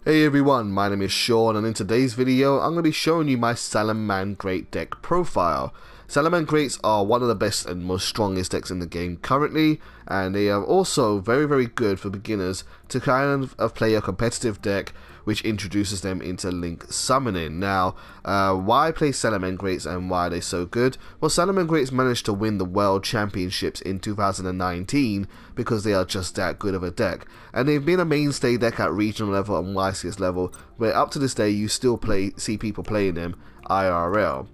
Hey everyone, my name is Sean, and in today's video I'm going to be showing you my SALAMANGREAT deck profile. SALAMANGREATs are one of the best and most strongest decks in the game currently, and they are also very good for beginners to kind of play a competitive deck which introduces them into link summoning. Now, why play SALAMANGREATs and why are they so good? Well, SALAMANGREATs managed to win the World Championships in 2019 because they are just that good of a deck, and they've been a mainstay deck at regional level and YCS level, where up to this day you still see people playing them IRL.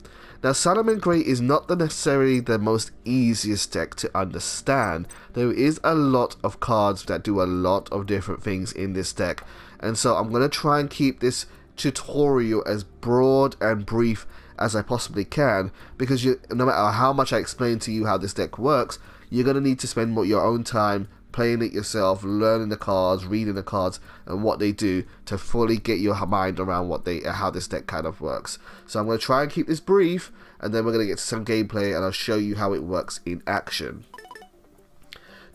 Now, SALAMANGREAT is not necessarily the most easiest deck to understand. There is a lot of cards that do a lot of different things in this deck, and so I'm going to try and keep this tutorial as broad and brief as I possibly can, because no matter how much I explain to you how this deck works, you're going to need to spend your own time playing it yourself, learning the cards, reading the cards and what they do to fully get your mind around how this deck kind of works. So I'm going to try and keep this brief, and then we're going to get to some gameplay and I'll show you how it works in action.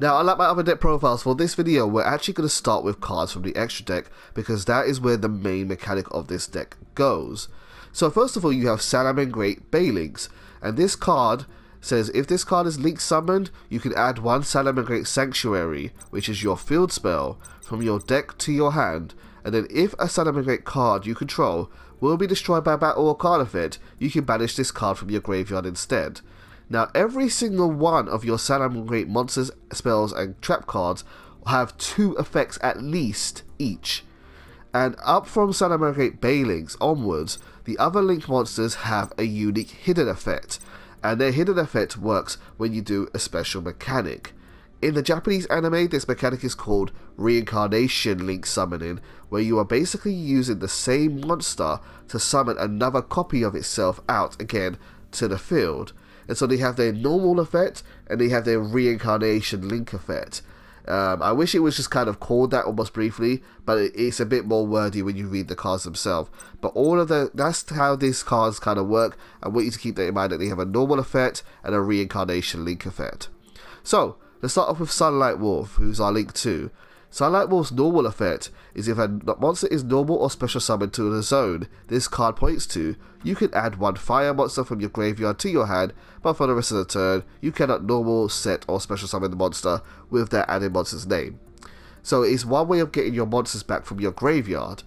Now, unlike my other deck profiles, for this video we're actually going to start with cards from the extra deck, because that is where the main mechanic of this deck goes. So first of all, you have SALAMANGREAT Bailings, and this card says if this card is link summoned, you can add one SALAMANGREAT Sanctuary, which is your field spell, from your deck to your hand, and then if a SALAMANGREAT card you control will be destroyed by battle or card effect, you can banish this card from your graveyard instead. Now, every single one of your SALAMANGREAT monsters, spells and trap cards have two effects at least each. And up from SALAMANGREAT Bailings onwards, the other link monsters have a unique hidden effect, and their hidden effect works when you do a special mechanic. In the Japanese anime, this mechanic is called Reincarnation Link Summoning, where you are basically using the same monster to summon another copy of itself out again to the field. And so they have their normal effect and they have their Reincarnation Link effect. I wish it was just kind of called that almost briefly, but it's a bit more wordy when you read the cards themselves. But that's how these cards kind of work. I want you to keep that in mind, that they have a normal effect and a Reincarnation Link effect. So let's start off with Sunlight Wolf, who's our link 2. Sunlight Wolf's normal effect is if a monster is normal or special summoned to the zone this card points to, you can add one fire monster from your graveyard to your hand, but for the rest of the turn, you cannot normal, set, or special summon the monster with that added monster's name. So it's one way of getting your monsters back from your graveyard.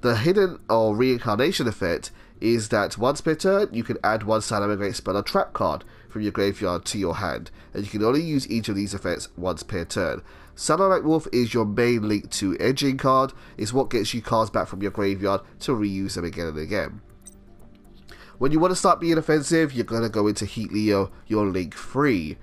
The hidden or reincarnation effect is that once per turn, you can add one SALAMANGREAT spell or trap card from your graveyard to your hand, and you can only use each of these effects once per turn. Sunlight Wolf is your main link to engine card. It's what gets you cards back from your graveyard to reuse them again and again. When you want to start being offensive, you're going to go into Heatleo, your link 3.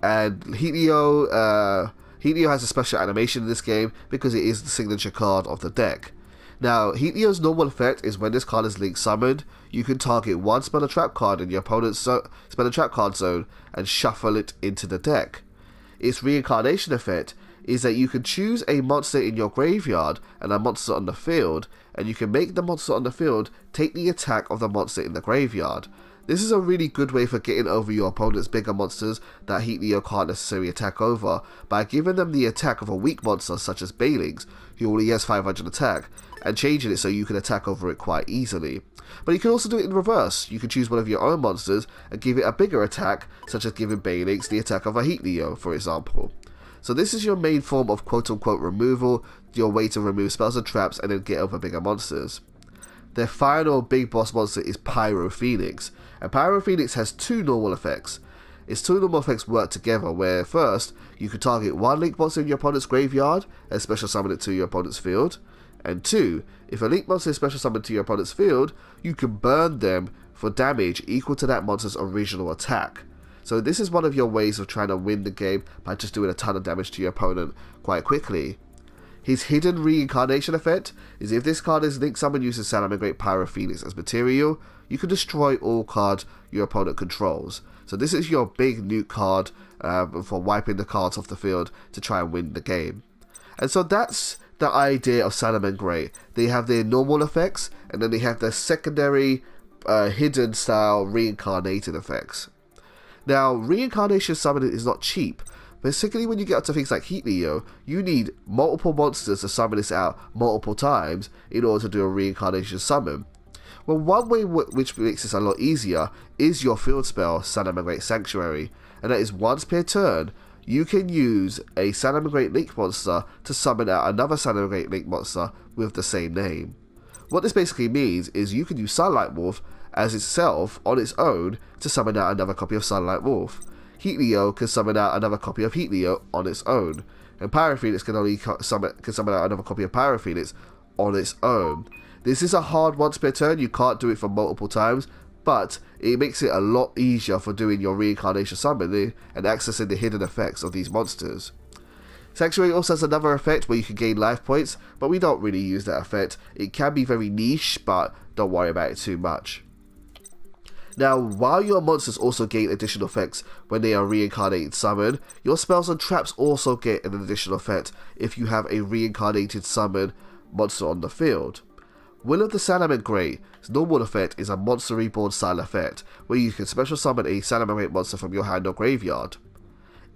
And Heatleo has a special animation in this game because it is the signature card of the deck. Now, Heatleo's normal effect is when this card is link summoned, you can target one spell or trap card in your opponent's spell or trap card zone and shuffle it into the deck. Its reincarnation effect is that you can choose a monster in your graveyard and a monster on the field, and you can make the monster on the field take the attack of the monster in the graveyard. This is a really good way for getting over your opponent's bigger monsters that Heatleo can't necessarily attack over, by giving them the attack of a weak monster such as Bailings, who only has 500 attack, and changing it so you can attack over it quite easily. But you can also do it in reverse. You can choose one of your own monsters and give it a bigger attack, such as giving Bailings the attack of a Heatleo, for example. So this is your main form of quote-unquote removal, your way to remove spells and traps and then get over bigger monsters. Their final big boss monster is Pyro Phoenix, and Pyro Phoenix has two normal effects. Its two normal effects work together, where first, you can target one link monster in your opponent's graveyard and special summon it to your opponent's field, and two, if a link monster is special summoned to your opponent's field, you can burn them for damage equal to that monster's original attack. So this is one of your ways of trying to win the game, by just doing a ton of damage to your opponent quite quickly. His hidden reincarnation effect is if this card is link summoned using SALAMANGREAT Pyro Phoenix as material, you can destroy all cards your opponent controls. So this is your big nuke card for wiping the cards off the field to try and win the game. And so that's the idea of SALAMANGREAT. They have their normal effects, and then they have their secondary hidden style reincarnated effects. Now, reincarnation summoning is not cheap, Particularly when you get up to things like Heat Leo, you need multiple monsters to summon this out multiple times in order to do a reincarnation summon. Well, one way which makes this a lot easier is your field spell, Salamangreat Sanctuary, and that is once per turn, you can use a Salamangreat Link monster to summon out another Salamangreat Link monster with the same name. What this basically means is you can use Sunlight Wolf as itself on its own to summon out another copy of Sunlight Wolf. Heat Leo can summon out another copy of Heat Leo on its own, and Pyro Phoenix can summon out another copy of Pyro Phoenix on its own. This is a hard once per turn, you can't do it for multiple times, but it makes it a lot easier for doing your reincarnation summoning and accessing the hidden effects of these monsters. Sanctuary also has another effect where you can gain life points, but we don't really use that effect. It can be very niche, but don't worry about it too much. Now, while your monsters also gain additional effects when they are reincarnated summoned, your spells and traps also get an additional effect if you have a reincarnated summon monster on the field. Will of the Salamangreat's normal effect is a Monster Reborn style effect, where you can special summon a Salamangreat monster from your hand or graveyard.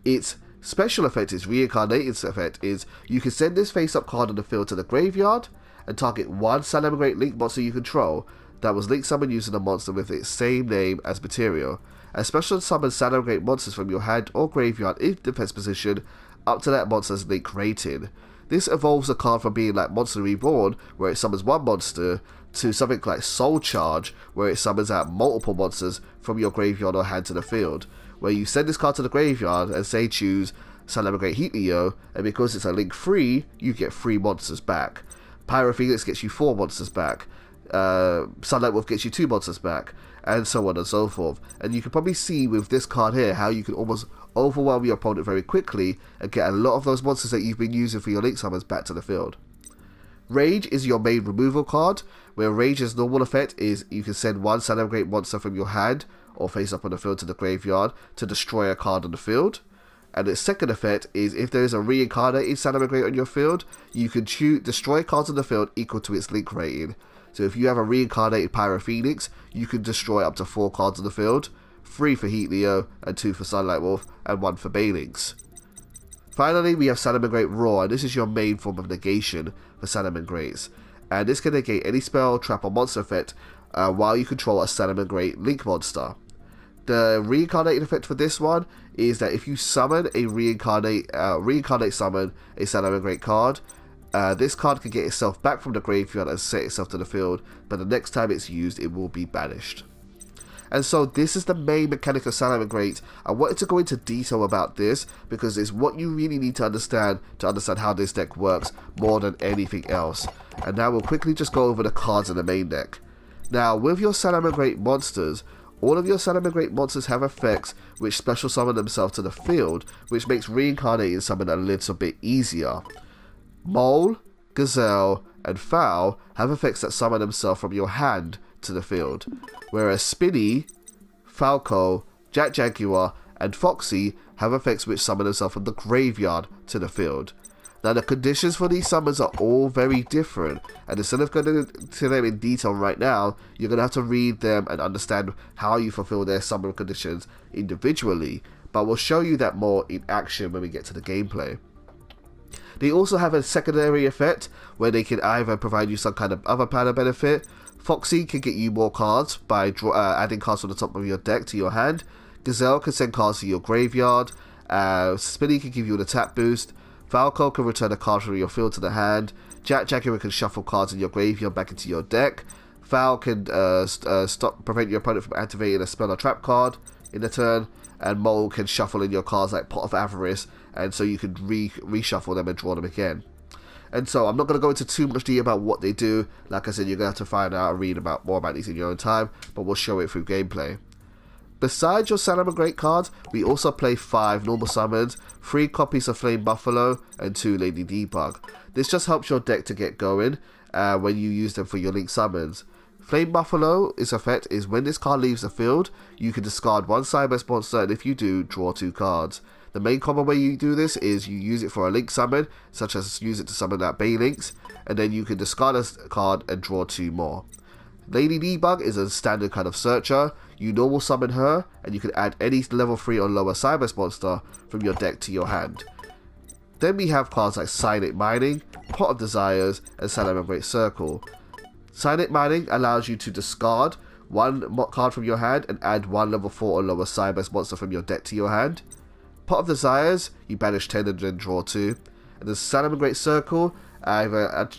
Its special effect, its reincarnated effect, is you can send this face-up card on the field to the graveyard and target one Salamangreat Link monster you control that was Link summoned using a monster with its same name as material, and special summon Salamangreat monsters from your hand or graveyard in defense position up to that monster's Link rating. This evolves the card from being like Monster Reborn, where it summons one monster, to something like Soul Charge, where it summons out multiple monsters from your graveyard or hand to the field, where you send this card to the graveyard and say choose Salamangreat Heat Leo, and because it's a Link free, you get 3 monsters back. Pyro Phoenix gets you 4 monsters back. Sunlight Wolf gets you 2 monsters back, and so on and so forth. And you can probably see with this card here how you can almost overwhelm your opponent very quickly and get a lot of those monsters that you've been using for your Link summons back to the field. Rage is your main removal card, where Rage's normal effect is you can send one Salamangreat monster from your hand or face up on the field to the graveyard to destroy a card on the field. And its second effect is if there is a reincarnated Salamangreat on your field, you can destroy cards on the field equal to its Link rating. So if you have a reincarnated Pyro Phoenix, you can destroy up to 4 cards on the field, 3 for Heat Leo, and 2 for Sunlight Wolf, and 1 for Balinks. Finally, we have Salamangreat Roar, and this is your main form of negation for Salamangreats. And this can negate any spell, trap, or monster effect while you control a Salamangreat Link monster. The reincarnated effect for this one is that if you summon a reincarnate summon a Salamangreat card, this card can get itself back from the graveyard and set itself to the field, but the next time it's used, it will be banished. And so this is the main mechanic of Salamangreat. I wanted to go into detail about this because it's what you really need to understand how this deck works more than anything else. And now we'll quickly just go over the cards in the main deck. Now, with your Salamangreat monsters, all of your Salamangreat monsters have effects which special summon themselves to the field, which makes reincarnating summon a little bit easier. Mole, Gazelle, and Fowl have effects that summon themselves from your hand to the field, whereas Spinny, Falco, Jack Jaguar, and Foxy have effects which summon themselves from the graveyard to the field. Now the conditions for these summons are all very different, and instead of going into them in detail right now, you're going to have to read them and understand how you fulfill their summon conditions individually, but we'll show you that more in action when we get to the gameplay. They also have a secondary effect where they can either provide you some kind of other panel benefit. Foxy can get you more cards by adding cards from the top of your deck to your hand. Gazelle can send cards to your graveyard. Spinny can give you an attack boost. Falco can return a card from your field to the hand. Jack Jaguar can shuffle cards in your graveyard back into your deck. Fowl can prevent your opponent from activating a spell or trap card in the turn. And Mole can shuffle in your cards like Pot of Avarice, and so you can reshuffle them and draw them again. And so I'm not going to go into too much detail about what they do. Like I said, you're going to have to find out and read more about these in your own time, but we'll show it through gameplay. Besides your Salamangreat cards, we also play 5 normal summons, 3 copies of Flame Buffalo, and 2 Lady Debug. This just helps your deck to get going when you use them for your Link summons. Flame Buffalo's effect is when this card leaves the field, you can discard 1 side-best monster, and if you do, draw 2 cards. The main common way you do this is you use it for a Link summon, such as use it to summon out Balinks, and then you can discard a card and draw 2 more. Lady Debug is a standard kind of searcher. You normal summon her, and you can add any level 3 or lower Cybers monster from your deck to your hand. Then we have cards like Silent Mining, Pot of Desires, and Salamangreat Circle. Silent Mining allows you to discard one card from your hand and add one level 4 or lower Cybers monster from your deck to your hand. Pot of Desires, you banish 10 and then draw 2. And the Salamangreat Circle,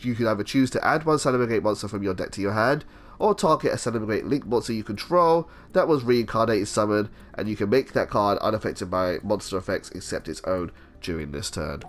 you can either choose to add one Salamangreat monster from your deck to your hand, or target a Salamangreat Link monster you control that was reincarnated summoned, and you can make that card unaffected by monster effects except its own during this turn.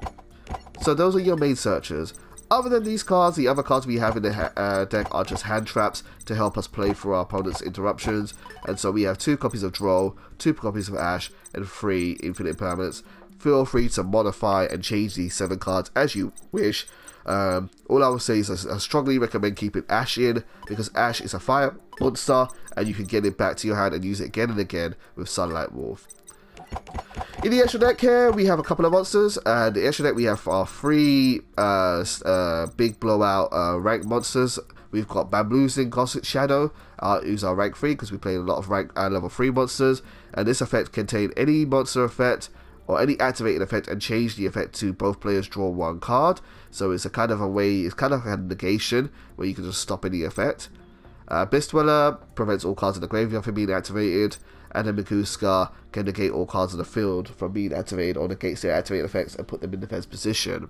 So those are your main searchers. Other than these cards, the other cards we have in the deck are just hand traps to help us play through our opponent's interruptions. And so we have 2 copies of Duel, 2 copies of Ash, and 3 Infinite Permanents. Feel free to modify and change these 7 cards as you wish. All I would say is I strongly recommend keeping Ash in, because Ash is a fire monster and you can get it back to your hand and use it again and again with Sunlight Wolf. In the extra deck here, we have a couple of monsters, and the extra deck we have our 3 big blowout rank monsters. We've got Bamboozling Gothic Shadow, who's our rank 3 because we play a lot of rank level 3 monsters, and this effect contains any monster effect or any activated effect and change the effect to both players draw 1 card. So it's a kind of a way, it's kind of a negation where you can just stop any effect. Bliss Dweller prevents all cards in the graveyard from being activated, and then Makuska can negate all cards in the field from being activated or negates their activated effects and put them in defense position.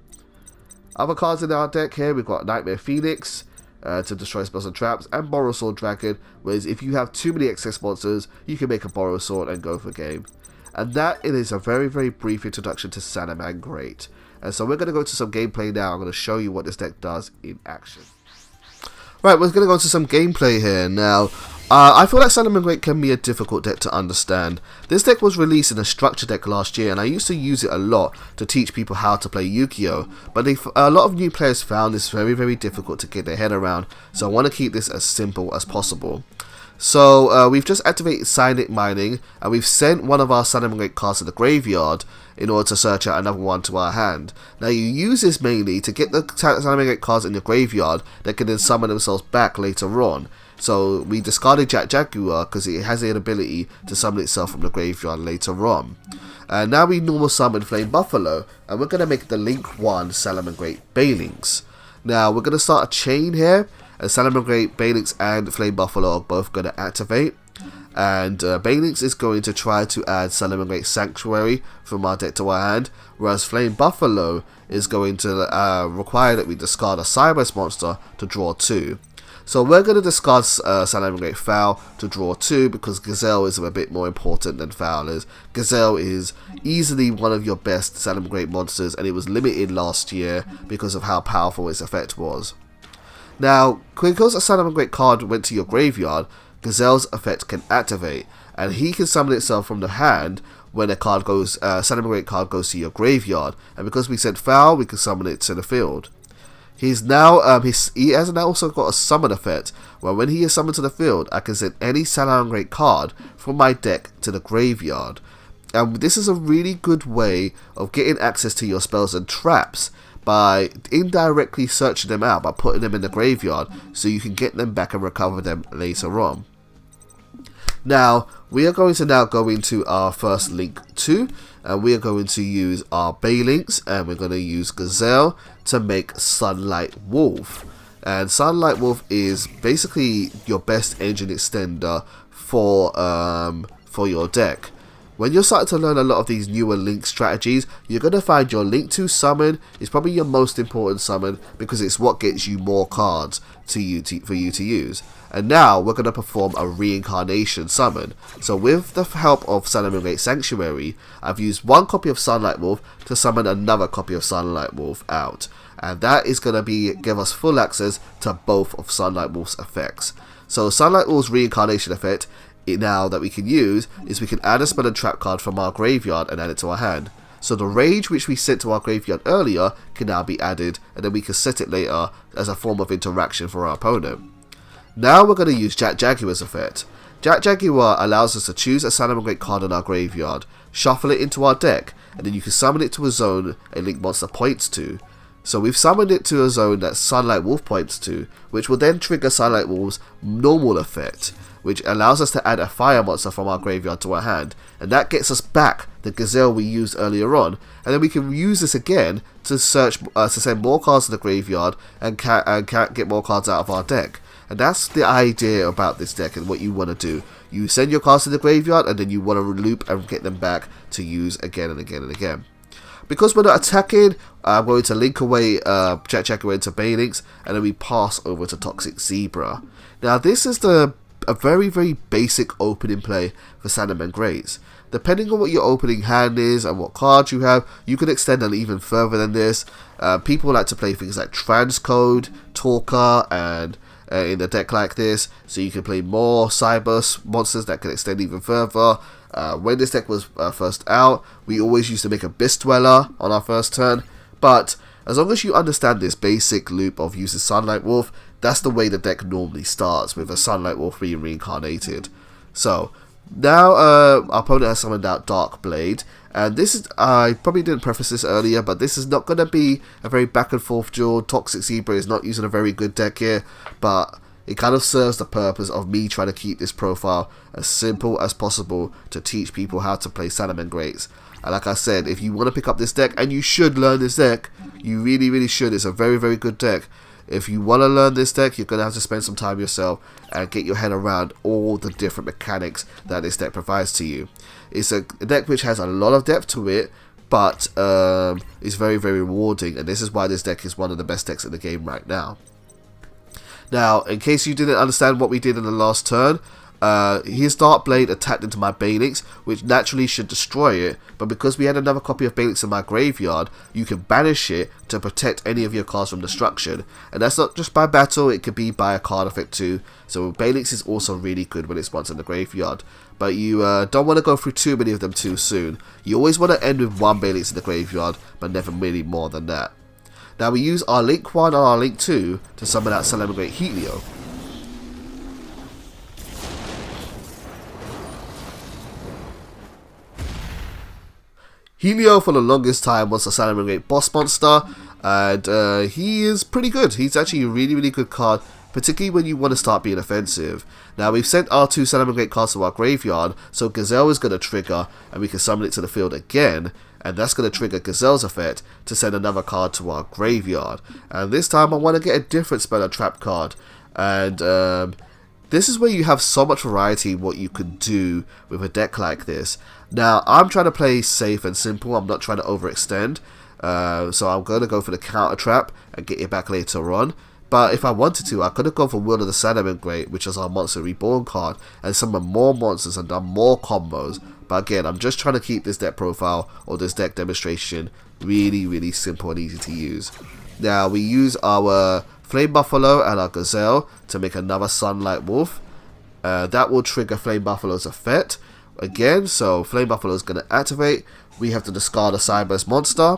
Other cards in our deck here, we've got Nightmare Phoenix to destroy spells and traps, and Borrow Sword Dragon, whereas if you have too many excess monsters, you can make a Borrow Sword and go for game. And that is a very, very brief introduction to Salamangreat. And so we're going to go to some gameplay now. I'm going to show you what this deck does in action. Right, we're going to go into some gameplay here now. I feel like Salamangreat can be a difficult deck to understand. This deck was released in a structure deck last year, and I used to use it a lot to teach people how to play Yu-Gi-Oh! But a lot of new players found this very, very difficult to get their head around, so I want to keep this as simple as possible. So we've just activated Silent Mining, and we've sent one of our Salamangreat cards to the graveyard in order to search out another one to our hand. Now you use this mainly to get the Salamangreat cards in your graveyard that can then summon themselves back later on. So we discarded Jaguar because it has the ability to summon itself from the graveyard later on. And now we normal summon Flame Buffalo, and we're going to make the Link 1 Salamangreat Baylings. Now we're going to start a chain here, and Salamangreat, Baylings and Flame Buffalo are both going to activate. And Baylings is going to try to add Salamangreat Sanctuary from our deck to our hand, whereas Flame Buffalo is going to require that we discard a Cybers monster to draw 2. So we're going to discard Salamangreat Foul to draw 2 because Gazelle is a bit more important than Foul is. Gazelle is easily one of your best Salamangreat monsters, and it was limited last year because of how powerful its effect was. Now, because a Salamangreat card went to your graveyard, Gazelle's effect can activate, and he can summon itself from the hand when a card goes, Salamangreat card goes to your graveyard, and because we sent Foul, we can summon it to the field. He's now, he has now also got a summon effect, where when he is summoned to the field, I can send any Salamangreat card from my deck to the graveyard. And this is a really good way of getting access to your spells and traps by indirectly searching them out by putting them in the graveyard so you can get them back and recover them later on. Now, we are going to now go into our first Link 2, and we are going to use our Baylings, and we're going to use Gazelle to make Sunlight Wolf. And Sunlight Wolf is basically your best engine extender for your deck. When you're starting to learn a lot of these newer Link strategies, you're going to find your Link 2 summon is probably your most important summon because it's what gets you more cards for you to use. And now we're going to perform a reincarnation summon. So with the help of Salamangreat Sanctuary, I've used one copy of Sunlight Wolf to summon another copy of Sunlight Wolf out. And that is going to give us full access to both of Sunlight Wolf's effects. So Sunlight Wolf's reincarnation effect now that we can use is we can add a spell and trap card from our graveyard and add it to our hand. So the rage which we sent to our graveyard earlier can now be added, and then we can set it later as a form of interaction for our opponent. Now we're going to use Jaguar's effect. Jaguar allows us to choose a Salamangreat card in our graveyard, shuffle it into our deck, and then you can summon it to a zone a Link monster points to. So we've summoned it to a zone that Sunlight Wolf points to, which will then trigger Sunlight Wolf's normal effect, which allows us to add a fire monster from our graveyard to our hand, and that gets us back the Gazelle we used earlier on, and then we can use this again to search to send more cards to the graveyard and get more cards out of our deck. And that's the idea about this deck and what you want to do. You send your cards to the graveyard and then you want to loop and get them back to use again and again and again. Because we're not attacking, I'm going to link away Jack Jaguar into Phoenix, and then we pass over to Toxic Zebra. Now this is a very, very basic opening play for SALAMANGREAT. Depending on what your opening hand is and what cards you have, you can extend it even further than this. People like to play things like Transcode, Talker, and in a deck like this, so you can play more Cyber monsters that can extend even further. When this deck was first out, we always used to make Abyss Dweller on our first turn, but as long as you understand this basic loop of using Sunlight Wolf, that's the way the deck normally starts, with a Sunlight Wolf being reincarnated. So now our opponent has summoned out Dark Blade, and this is, I probably didn't preface this earlier, but this is not going to be a very back and forth duel. Toxic Zebra is not using a very good deck here, but it kind of serves the purpose of me trying to keep this profile as simple as possible to teach people how to play SALAMANGREAT. And like I said, if you want to pick up this deck, and you should learn this deck, you really, really should. It's a very, very good deck. If you want to learn this deck, you're going to have to spend some time yourself and get your head around all the different mechanics that this deck provides to you. It's a deck which has a lot of depth to it, but it's very, very rewarding, and this is why this deck is one of the best decks in the game right now. Now, in case you didn't understand what we did in the last turn, his Dark Blade attacked into my Phoenix, which naturally should destroy it, but because we had another copy of Phoenix in my graveyard, you can banish it to protect any of your cards from destruction. And that's not just by battle, it could be by a card effect too. So Phoenix is also really good when it's once in the graveyard. But you don't want to go through too many of them too soon. You always want to end with one Phoenix in the graveyard, but never really more than that. Now we use our Link 1 and our Link 2 to summon out SALAMANGREAT Helio. Helio for the longest time was a SALAMANGREAT boss monster, and he is pretty good. He's actually a really, really good card, particularly when you want to start being offensive. Now we've sent our two SALAMANGREAT cards to our graveyard, so Gazelle is going to trigger and we can summon it to the field again, and that's going to trigger Gazelle's effect to send another card to our graveyard. And this time I want to get a different spell or trap card, and this is where you have so much variety what you can do with a deck like this. Now I'm trying to play safe and simple, I'm not trying to overextend, so I'm going to go for the counter trap and get it back later on. But if I wanted to, I could have gone for Will of the SALAMANGREAT, which is our Monster Reborn card, and summoned more monsters and done more combos. But again, I'm just trying to keep this deck profile or this deck demonstration really, really simple and easy to use. Now we use our Flame Buffalo and our Gazelle to make another Sunlight Wolf. That will trigger Flame Buffalo's effect again, so Flame Buffalo is going to activate. We have to discard a Cyber's monster.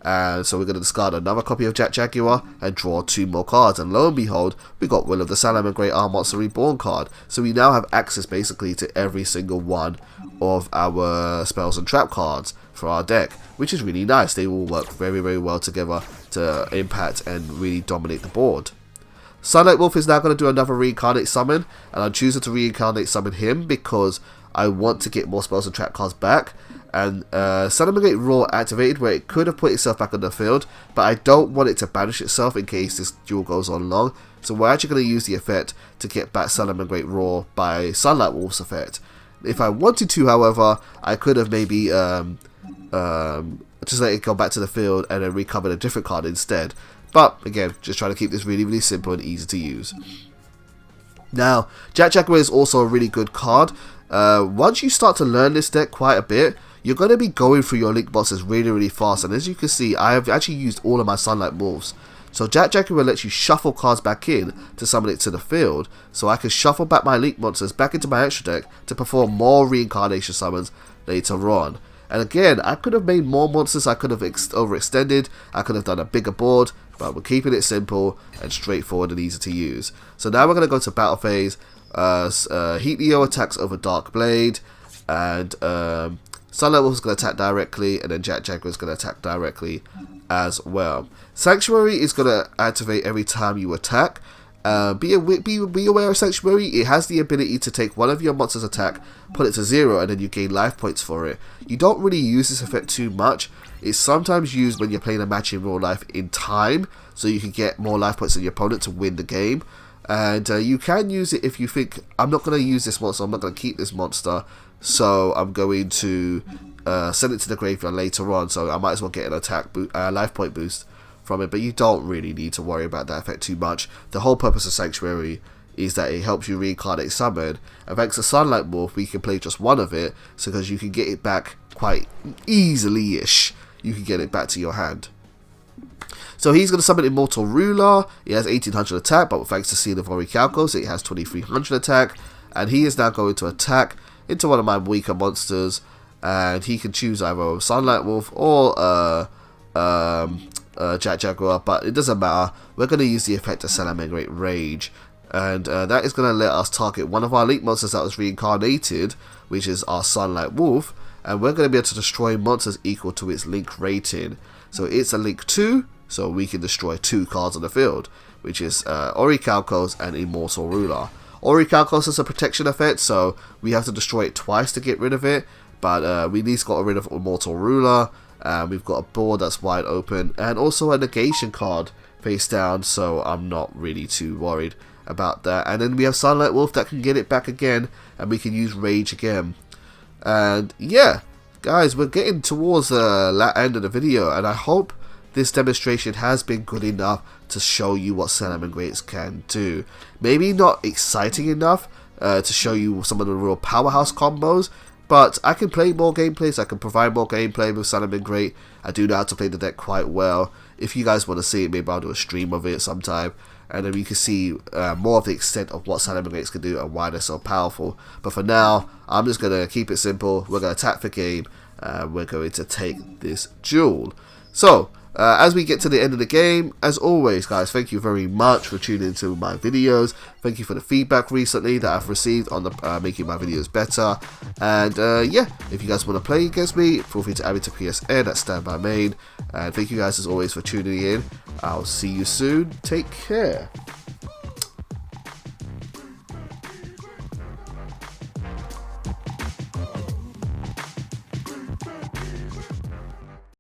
And so we're going to discard another copy of Jack Jaguar and draw two more cards, and lo and behold, we got Will of the SALAMANGREAT, our Monster Reborn card. So we now have access basically to every single one of our spells and trap cards for our deck, which is really nice. They all work very, very well together to impact and really dominate the board. Sunlight Wolf is now going to do another reincarnate summon, and I'm choosing to reincarnate summon him because I want to get more spells and trap cards back. And SALAMANGREAT Roar activated, where it could have put itself back on the field, but I don't want it to banish itself in case this duel goes on long. So we're actually going to use the effect to get back SALAMANGREAT Roar by Sunlight Wolf's effect. If I wanted to, however, I could have maybe just let it go back to the field and then recovered a different card instead. But again, just trying to keep this really, really simple and easy to use. Now, Jack Jaguar is also a really good card. Once you start to learn this deck quite a bit, you're going to be going through your link boxes really, really fast. And as you can see, I have actually used all of my Sunlight Wolves. So Jack Jaguar lets you shuffle cards back in to summon it to the field. So I can shuffle back my link monsters back into my extra deck to perform more reincarnation summons later on. And again, I could have made more monsters, I could have overextended, I could have done a bigger board, but we're keeping it simple and straightforward and easy to use. So now we're going to go to battle phase. Helio attacks over Dark Blade, and Sunlight Wolf is going to attack directly, and then Jack Jaguar is going to attack directly as well. Sanctuary is going to activate every time you attack. Be aware of Sanctuary. It has the ability to take one of your monster's attack, put it to 0, and then you gain life points for it. You don't really use this effect too much. It's sometimes used when you're playing a match in real life in time, so you can get more life points than your opponent to win the game. And you can use it if you think, I'm not going to use this monster, I'm not going to keep this monster, so I'm going to send it to the graveyard later on, so I might as well get an attack life point boost from it. But you don't really need to worry about that effect too much. The whole purpose of Sanctuary is that it helps you reincarnate summon, and thanks to Sunlight Wolf we can play just one of it, so because you can get it back quite easily-ish. You can get it back to your hand. So he's going to summon Immortal Ruler. He has 1800 attack, but thanks to Seal of Orichalcos it has 2300 attack, and he is now going to attack into one of my weaker monsters, and he can choose either Sunlight Wolf or Jack Jaguar, but it doesn't matter. We're going to use the effect of Salamangreat Rage, and that is going to let us target one of our Link monsters that was reincarnated, which is our Sunlight Wolf, and we're going to be able to destroy monsters equal to its Link rating. So it's a Link 2, so we can destroy 2 cards on the field, which is Orichalcos and Immortal Ruler. Orichalcos is a protection effect, so we have to destroy it twice to get rid of it, but we at least got rid of Immortal Ruler. We've got a board that's wide open, and also a negation card face down, so I'm not really too worried about that. And then we have Sunlight Wolf that can get it back again, and we can use Rage again. And yeah, guys, we're getting towards the end of the video, and I hope this demonstration has been good enough to show you what Salamangreats can do. Maybe not exciting enough to show you some of the real powerhouse combos, but I can play more gameplays, I can provide more gameplay with Salamangreat. I do know how to play the deck quite well. If you guys want to see it, maybe I'll do a stream of it sometime, and then you can see more of the extent of what Salamangreats can do and why they're so powerful. But for now, I'm just going to keep it simple. We're going to attack the game, we're going to take this duel. So, as we get to the end of the game, as always guys, thank you very much for tuning into my videos. Thank you for the feedback recently that I've received on the making my videos better. And yeah, if you guys want to play against me, feel free to add me to PSN at StandbyMain. And thank you guys as always for tuning in. I'll see you soon. Take care.